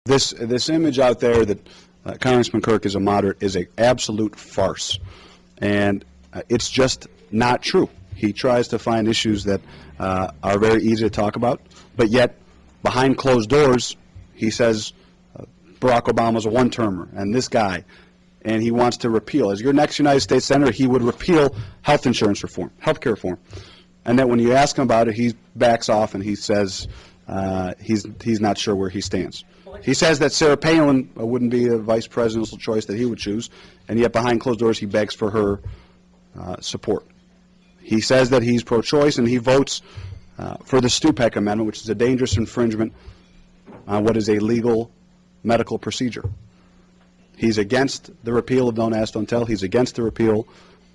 This image out there that Congressman Kirk is a moderate is an absolute farce, and it's just not true. He tries to find issues that are very easy to talk about, but yet behind closed doors he says Barack Obama's a one-termer and this guy, and he wants to repeal. As your next United States Senator, he would repeal health insurance reform, health care reform, and then when you ask him about it, he backs off and he says he's not sure where he stands. He says that Sarah Palin wouldn't be a vice presidential choice that he would choose, and yet behind closed doors he begs for her support. He says that he's pro-choice, and he votes for the Stupak Amendment, which is a dangerous infringement on what is a legal medical procedure. He's against the repeal of Don't Ask, Don't Tell. He's against the repeal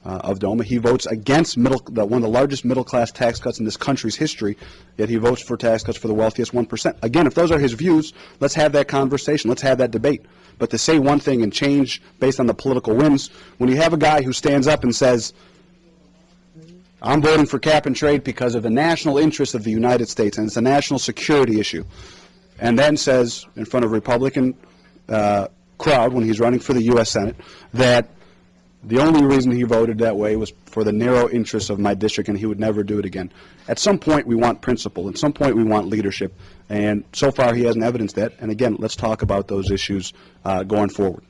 of DOMA. He votes against one of the largest middle-class tax cuts in this country's history, yet he votes for tax cuts for the wealthiest 1%. Again, if those are his views, let's have that conversation. Let's have that debate. But to say one thing and change based on the political winds, when you have a guy who stands up and says, I'm voting for cap and trade because of the national interest of the United States, and it's a national security issue, and then says in front of a Republican crowd when he's running for the U.S. Senate that the only reason he voted that way was for the narrow interests of my district and he would never do it again. At some point we want principle. At some point we want leadership. And so far he hasn't evidenced that. And again, let's talk about those issues going forward.